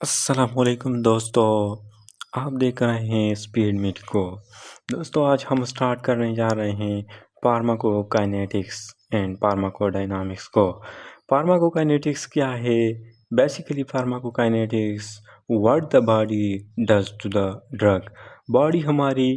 अस्सलामुअलैकुम दोस्तों, आप देख रहे हैं स्पीड मीट को। दोस्तों आज हम स्टार्ट करने जा रहे हैं फार्माकोकाइनेटिक्स एंड फार्माकोडायनामिक्स को। फार्माकोकाइनेटिक्स क्या है? Basically pharmacokinetics what the body does to the drug. Body हमारी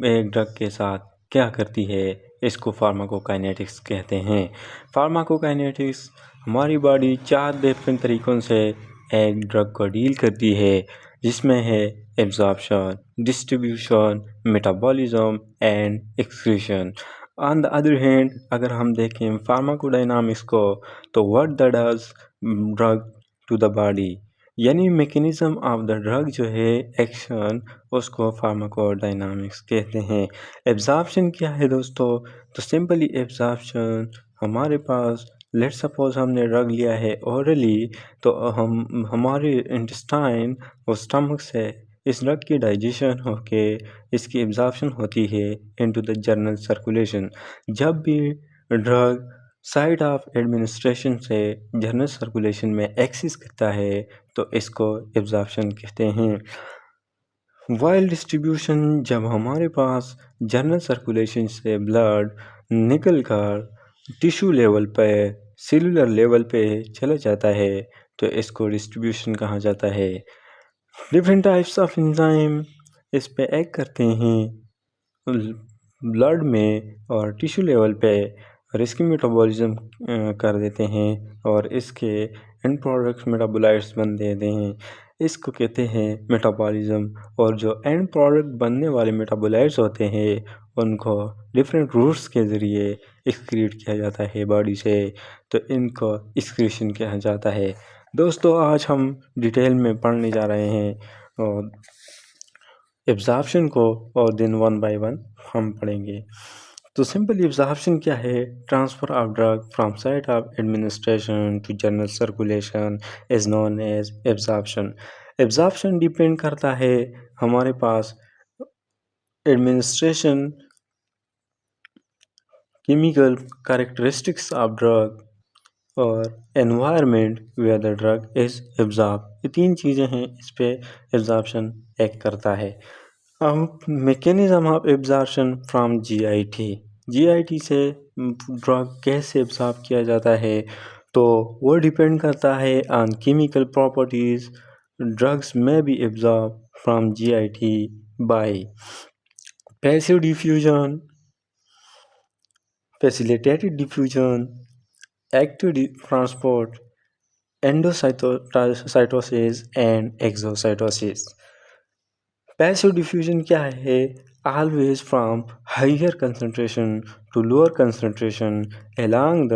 एक ड्रग के साथ क्या करती है, इसको फार्माकोकाइनेटिक्स कहते हैं। फार्माकोकाइनेटिक्स हमारी बॉडी 4 डिफरेंट तरीक़ों से एक ड्रग को डील करती है, जिसमें है absorption, distribution, metabolism and excretion. On the other hand अगर हम देखें फार्माकोडायनामिक्स को, तो what the does drug to the body, यानी मैकेनिज्म ऑफ द ड्रग जो है एक्शन, उसको फार्माकोडायनामिक्स कहते हैं। एब्जॉर्प्शन क्या है दोस्तों? तो सिंपली एब्जॉर्प्शन हमारे पास लेट्स सपोज हमने ड्रग लिया है ओरली, तो हम हमारे इंटेस्टाइन और स्टमक से इस ड्रग की डाइजेशन होके इसकी एब्जॉर्प्शन होती है इनटू द जनरल सर्कुलेशन। जब भी ड्रग साइट ऑफ एडमिनिस्ट्रेशन से जनरल सर्कुलेशन में एक्सेस करता है तो इसको एब्जॉर्प्शन कहते हैं। वाइल डिस्ट्रीब्यूशन, जब हमारे पास जनरल सर्कुलेशन से ब्लड निकल कर टिश्यू लेवल पे, सेलुलर लेवल पे चला जाता है, तो इसको डिस्ट्रीब्यूशन कहा जाता है। डिफरेंट टाइप्स ऑफ एंजाइम इस पे एक्ट करते हैं ब्लड में और टिश्यू लेवल पे, और इसकी मेटाबॉलिज्म कर देते हैं और इसके एंड प्रोडक्ट्स मेटाबोलाइट्स बन देते हैं। इसको कहते हैं मेटाबॉलिज्म। और जो एंड प्रोडक्ट बनने वाले मेटाबोलाइट्स होते हैं उनको डिफरेंट रूट्स के ज़रिए एक्सक्रीट किया जाता है बॉडी से, तो इनको एक्सक्रीशन कहा जाता है। दोस्तों आज हम डिटेल में पढ़ने जा रहे हैं और एब्जॉर्प्शन को, और दिन वन बाय वन हम पढ़ेंगे। तो सिंपल एब्जॉर्प्शन क्या है? Transfer of drug from site of administration to general circulation is known as absorption. Absorption depend करता है हमारे पास administration, chemical characteristics of drug और environment where the drug is absorb. ये 3 चीज़ें हैं, इस पे एब्जॉर्प्शन एक्ट करता है। अब mechanism of absorption from GIT. GIT से ड्रग कैसे एब्जॉर्ब किया जाता है, तो वो डिपेंड करता है ऑन केमिकल प्रॉपर्टीज़। ड्रग्स में be absorb from GIT by passive diffusion, facilitated diffusion, active transport, endocytosis and exocytosis। Passive diffusion क्या है? Always from higher concentration to lower concentration along the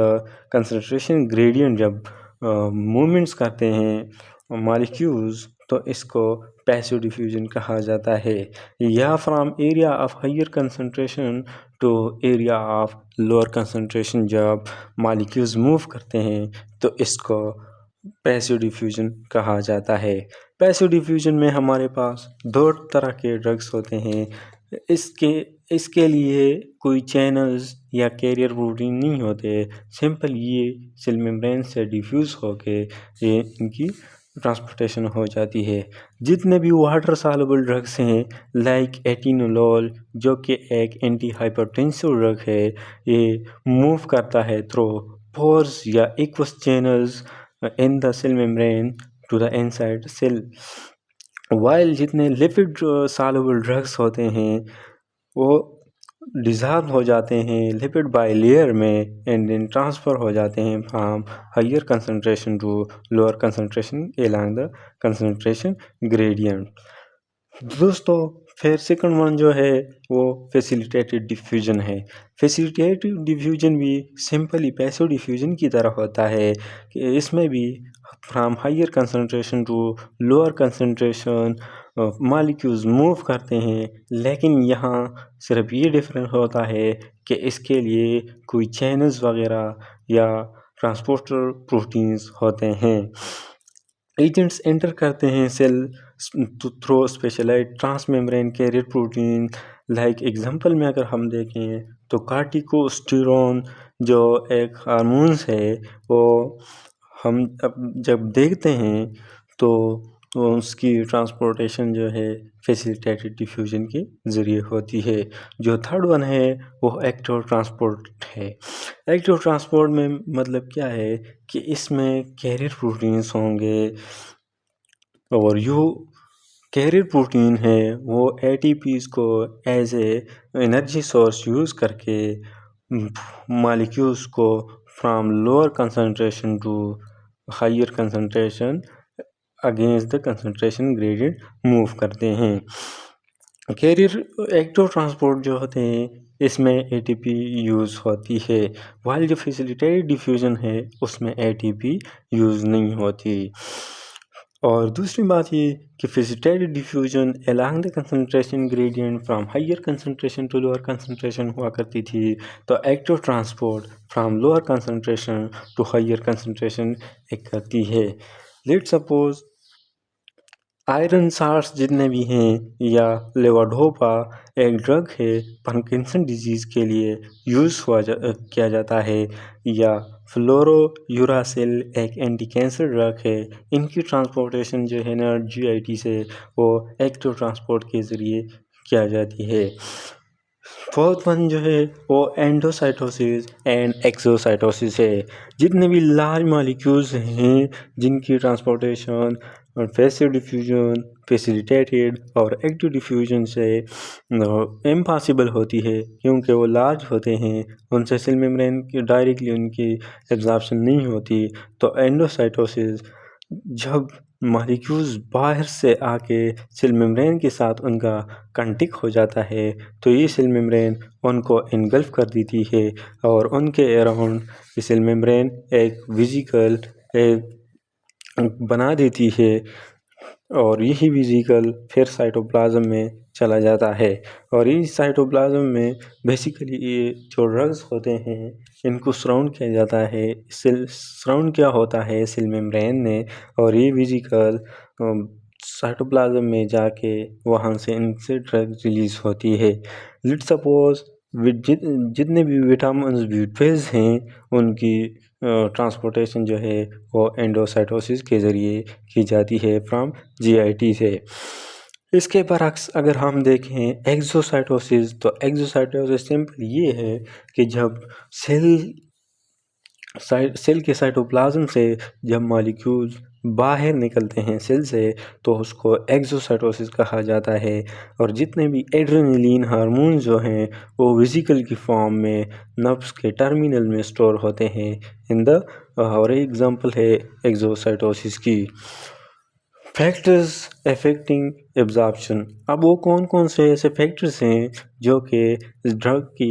concentration gradient. जब movements करते हैं molecules, तो इसको passive diffusion कहा जाता है। या from area of higher concentration to area of lower concentration, जब मॉलिक्यूल्स मूव करते हैं तो इसको पैसिव डिफ्यूजन कहा जाता है। पैसिव डिफ्यूजन में हमारे पास 2 तरह के ड्रग्स होते हैं। इसके लिए कोई चैनल्स या कैरियर प्रोटीन नहीं होते, सिंपल ये सेल मेम्ब्रेन से डिफ्यूज़ होके ये इनकी ट्रांसपोर्टेशन हो जाती है। जितने भी वाटर सॉल्युबल ड्रग्स हैं लाइक एटिनोलोल, जो कि एक एंटी हाइपरटेंसिव ड्रग है, ये मूव करता है थ्रू पोर्स या aqueous channels in the cell membrane to the inside cell. While जितने लिपिड सॉल्युबल ड्रग्स होते हैं वो डिज़ॉल्व हो जाते हैं लिपिड बाई लेयर में एंड देन ट्रांसफ़र हो जाते हैं from higher concentration to lower concentration along the concentration gradient. दोस्तों फिर सेकंड वन जो है वो फैसिलिटेटेड डिफ्यूजन है। फैसिलिटेटेड डिफ्यूजन भी सिंपली पैसिव डिफ्यूजन की तरह होता है कि इसमें भी from higher concentration to lower concentration molecules move करते हैं, लेकिन यहाँ सिर्फ ये डिफरेंस होता है कि इसके लिए कोई चैनल्स वगैरह या ट्रांसपोर्टर प्रोटीन्स होते हैं। एजेंट्स एंटर करते हैं cell through specialized transmembrane carrier protein. Like example में अगर हम देखें तो कार्टिकोस्टेरोन जो एक हार्मोन्स है, वो हम अब जब देखते हैं तो तो उसकी ट्रांसपोर्टेशन जो है फैसिलिटेटेड डिफ्यूजन के ज़रिए होती है। जो थर्ड वन है वो एक्टिव ट्रांसपोर्ट है। एक्टिव ट्रांसपोर्ट में मतलब क्या है कि इसमें कैरियर प्रोटीन्स होंगे और जो कैरियर प्रोटीन है वो ATPs को as a energy source use करके मॉलिक्यूल्स को from lower concentration to higher concentration against the concentration gradient move करते हैं। कैरियर एक्टिव ट्रांसपोर्ट जो होते हैं इसमें ATP यूज़ होती है, वाइल जो फैसिलिटेटेड डिफ्यूजन है उसमें ATP यूज़ नहीं होती। और दूसरी बात ये कि facilitated diffusion along the concentration gradient from higher concentration to lower concentration हुआ करती थी, तो active transport from lower concentration to higher concentration एक करती है। लेट्स सपोज आयरन साल्ट्स जितने भी हैं या लेवोडोपा एक ड्रग है पार्किंसन डिजीज़ के लिए यूज़ किया जाता है, या फ्लोरोयूरासिल एक एंटी कैंसर ड्रग है। इनकी ट्रांसपोर्टेशन जो है ना GIT से वो एक्टिव ट्रांसपोर्ट के ज़रिए किया जाती है। फोर्थ वन जो है वो एंडोसाइटोसिस एंड एक्सोसाइटोसिस है। जितने भी लार्ज मॉलिक्यूल्स हैं जिनकी ट्रांसपोर्टेशन और पैसिव डिफ्यूजन फैसिलिटेटेड और एक्टिव डिफ्यूजन से इम्पॉसिबल होती है क्योंकि वो लार्ज होते हैं, उनसे सेल मेम्ब्रेन की डायरेक्टली उनकी एब्जॉर्प्शन नहीं होती। तो एंडोसाइटोसिस जब मॉलिक्यूल्स बाहर से आके सेल मेम्ब्रेन के साथ उनका कंटिक हो जाता है तो ये सेल मेम्ब्रेन उनको इनगल्फ कर देती है और उनके अराउंड ये सेल मेम्ब्रेन एक वेसिकल बना देती है और यही वेसिकल फिर साइटोप्लाज्म में चला जाता है। और इस साइटोप्लाज्म में बेसिकली ये जो ड्रग्स होते हैं इनको सराउंड किया जाता है, सराउंड क्या होता है सेल मेम्ब्रेन ने, और ये वेसिकल साइटोप्लाज्म में जाके वहाँ से इनसे ड्रग रिलीज होती है। लेट्स सपोज जितने भी विटामिन B12 हैं उनकी ट्रांसपोर्टेशन जो है वो एंडोसाइटोसिस के ज़रिए की जाती है फ्रॉम GIT से। इसके बरक्स अगर हम देखें एक्सोसाइटोसिस, तो एक्सोसाइटोसिस सिंपल ये है कि जब सेल के साइटोप्लाज्म से जब मॉलिक्यूल्स बाहर निकलते हैं सेल से तो उसको एक्सोसाइटोसिस कहा जाता है। और जितने भी एड्रेनलिन हार्मोन जो हैं वो वेसिकल की फॉर्म में नर्व्स के टर्मिनल में स्टोर होते हैं इन द और एग्जांपल है एक्सोसाइटोसिस की। फैक्टर्स अफेक्टिंग एब्जॉर्प्शन, अब वो कौन कौन से ऐसे फैक्टर्स हैं जो कि ड्रग की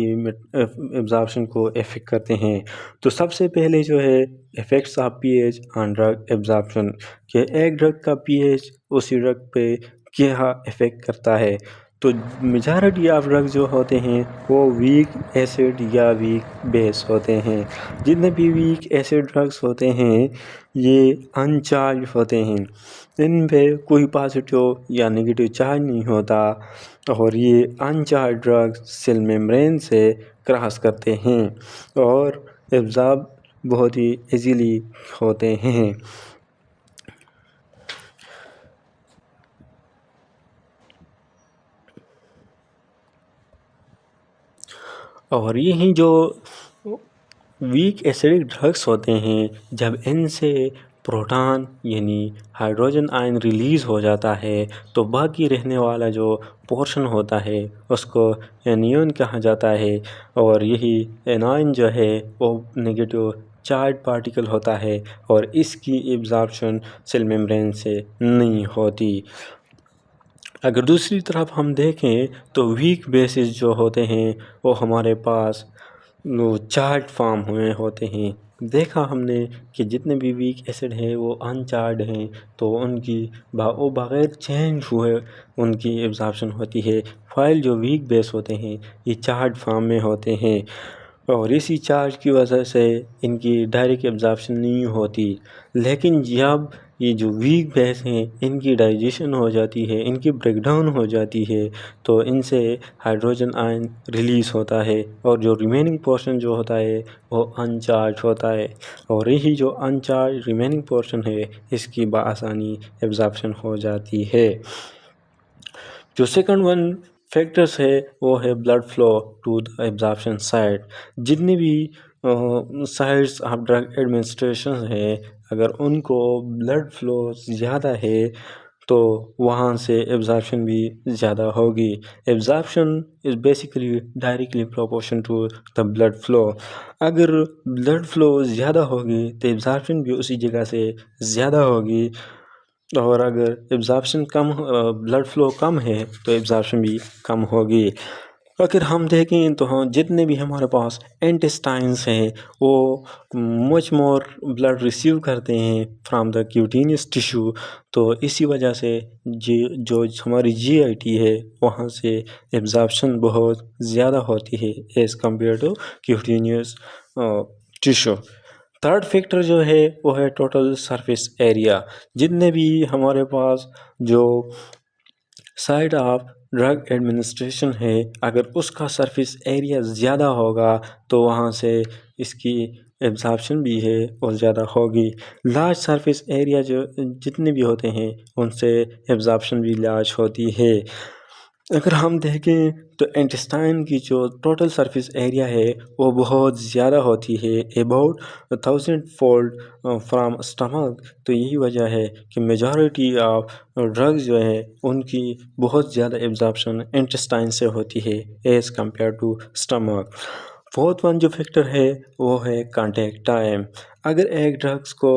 एब्जॉर्प्शन को अफेक्ट करते हैं। तो सबसे पहले जो है effects of pH on drug absorption, कि एक ड्रग का pH उसी ड्रग पे क्या इफेक्ट करता है। तो मेजॉरिटी ऑफ ड्रग जो होते हैं वो वीक एसिड या वीक बेस होते हैं। जितने भी वीक एसिड ड्रग्स होते हैं ये अनचार्ज होते हैं, इन पे कोई पॉजिटिव या नेगेटिव चार्ज नहीं होता और ये अनचार्ज ड्रग्स सेल मेम्ब्रेन से क्रॉस करते हैं और एब्जॉर्ब बहुत ही इजीली होते हैं। और यही जो वीक एसिडिक ड्रग्स होते हैं जब इनसे प्रोटॉन यानी हाइड्रोजन आयन रिलीज़ हो जाता है तो बाकी रहने वाला जो पोर्शन होता है उसको एनियन कहा जाता है। और यही एनायन जो है वो नेगेटिव चार्ज पार्टिकल होता है और इसकी एब्जॉर्प्शन सेल मेम्ब्रेन से नहीं होती। अगर दूसरी तरफ हम देखें तो वीक बेसिस जो होते हैं वो हमारे पास वो चार्ज फॉर्म हुए होते हैं। देखा हमने कि जितने भी वीक एसिड हैं वो अनचार्ज हैं तो उनकी वो बग़ैर चेंज हुए उनकी एब्जॉर्प्शन होती है। फाइल जो वीक बेस होते हैं ये चार्ज फॉर्म में होते हैं। और इसी चार्ज की वजह से इनकी डायरेक्ट एब्जॉर्प्शन नहीं होती। लेकिन जब ये जो वीक बेस हैं इनकी डाइजेशन हो जाती है, इनकी ब्रेकडाउन हो जाती है, तो इनसे हाइड्रोजन आयन रिलीज़ होता है और जो रिमेनिंग पोर्शन जो होता है वो अनचार्ज होता है। और यही जो अनचार्ज रिमेनिंग पोर्शन है इसकी बआसानी एब्जॉर्प्शन हो जाती है। जो सेकंड वन फैक्टर्स है वो है blood flow to the absorption site. जितने भी साइट्स ऑफ ड्रग एडमिनिस्ट्रेशन है, अगर उनको ब्लड फ्लो ज़्यादा है तो वहाँ से एब्जॉर्प्शन भी ज़्यादा होगी। Absorption is basically directly proportion to the blood flow. अगर ब्लड फ्लो ज़्यादा होगी तो एब्जॉर्प्शन भी उसी जगह से ज़्यादा होगी, और अगर एब्जॉर्प्शन कम ब्लड फ्लो कम है तो एब्जॉर्प्शन भी कम होगी। अगर हम देखें तो हम जितने भी हमारे पास इंटेस्टाइन्स हैं वो मच मोर ब्लड रिसीव करते हैं फ्रॉम द क्यूटेनियस टिश्यू। तो इसी वजह से जो हमारी जीआईटी है वहाँ से एब्जॉर्प्शन बहुत ज़्यादा होती है as compare to cutaneous tissue. Third factor जो है वो है टोटल सरफेस एरिया। जितने भी हमारे पास जो साइड ऑफ ड्रग एडमिनिस्ट्रेशन है, अगर उसका सरफेस एरिया ज़्यादा होगा तो वहाँ से इसकी एब्जॉर्प्शन भी है और ज़्यादा होगी। लार्ज सरफेस एरिया जो जितने भी होते हैं उनसे एब्जॉर्प्शन भी लार्ज होती है। अगर हम देखें तो इंटेस्टाइन की जो टोटल सरफेस एरिया है वो बहुत ज़्यादा होती है, अबाउट 1000 फोल्ड फ्राम स्टमक। तो यही वजह है कि मेजॉरिटी ऑफ ड्रग्स जो है उनकी बहुत ज़्यादा एब्जॉर्प्शन इंटेस्टाइन से होती है as compare to stomach. Fourth one जो फैक्टर है वो है कांटेक्ट टाइम। अगर एक ड्रग्स को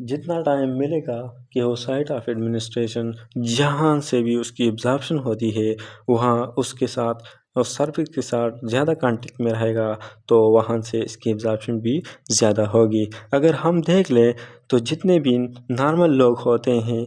जितना टाइम मिलेगा कि वो साइट ऑफ एडमिनिस्ट्रेशन जहाँ से भी उसकी एब्जॉर्प्शन होती है वहाँ उसके साथ और सरफेस के साथ ज़्यादा कांटेक्ट में रहेगा तो वहाँ से इसकी एब्जॉर्प्शन भी ज़्यादा होगी। अगर हम देख लें तो जितने भी नॉर्मल लोग होते हैं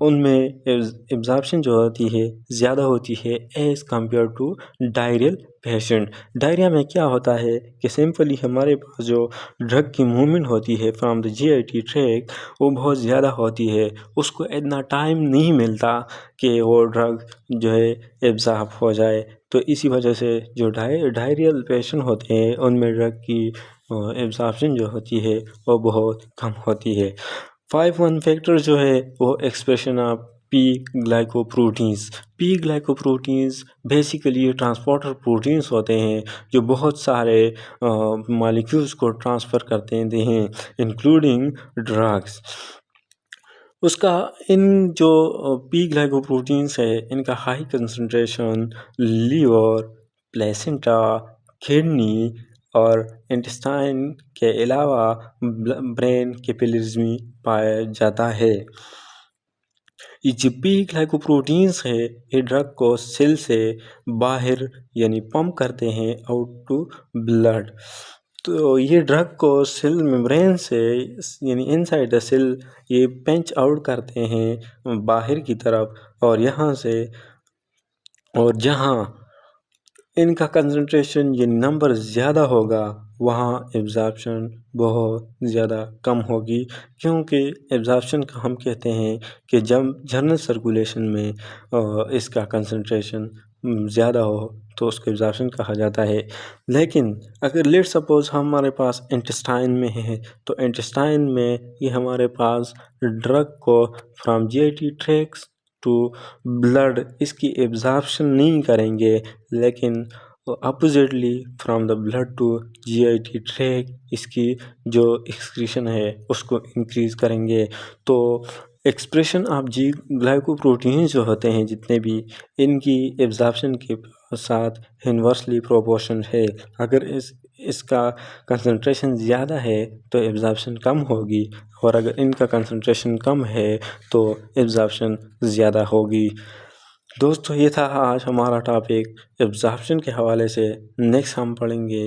उनमें एब्जॉर्प्शन जो होती है ज़्यादा होती है as compare to diarrhoeal patient. Diarrhoea में क्या होता है कि सिंपली हमारे पास जो ड्रग की मूवमेंट होती है फ्रॉम द जीआईटी ट्रैक वो बहुत ज़्यादा होती है, उसको इतना टाइम नहीं मिलता कि वो ड्रग जो है एब्जॉर्ब हो जाए। तो इसी वजह से जो डायरियल पेशेंट होते हैं उनमें ड्रग की एब्जॉर्प्शन जो होती है वो बहुत कम होती है। 5 फैक्टर जो है वो expression of P glycoproteins. P glycoproteins basically transporter proteins होते हैं जो बहुत सारे मॉलिक्यूल्स को ट्रांसफ़र करते हैं इंक्लूडिंग ड्रग्स। उसका इन जो पी ग्लाइकोप्रोटीन्स है इनका high concentration liver, placenta, kidney और इंटेस्टाइन के अलावा ब्रेन कैपिलरीज में पाया जाता है। ये जो पी ग्लाइकोप्रोटीन्स है ये ड्रग को सेल से बाहर यानी पंप करते हैं आउट टू ब्लड। तो ये ड्रग को सेल मेम्ब्रेन से यानी इनसाइड द सेल ये पेंच आउट करते हैं बाहर की तरफ, और यहाँ से और जहाँ इनका कंसंट्रेशन ये नंबर ज़्यादा होगा वहाँ एब्जॉर्प्शन बहुत ज़्यादा कम होगी। क्योंकि एब्जॉर्प्शन का हम कहते हैं कि जब जनरल सर्कुलेशन में इसका कंसंट्रेशन ज़्यादा हो तो उसको एब्जॉर्प्शन कहा जाता है। लेकिन अगर लेट सपोज हमारे पास इंटेस्टाइन में है तो इंटेस्टाइन में ये हमारे पास ड्रग को from GIT tracts to blood इसकी एब्जॉर्प्शन नहीं करेंगे, लेकिन oppositely from the blood to GIT tract इसकी जो एक्सक्रीशन है उसको इंक्रीज़ करेंगे। तो एक्सप्रेशन ऑफ जी ग्लाइकोप्रोटीन जो होते हैं जितने भी इनकी एब्जॉर्प्शन के साथ इन्वर्सली प्रोपोर्शन है। अगर इसका कंसंट्रेशन ज़्यादा है तो एब्जॉर्प्शन कम होगी, और अगर इनका कंसंट्रेशन कम है तो एब्जॉर्प्शन ज़्यादा होगी। दोस्तों ये था आज हमारा टॉपिक एब्जॉर्प्शन के हवाले से। नेक्स्ट हम पढ़ेंगे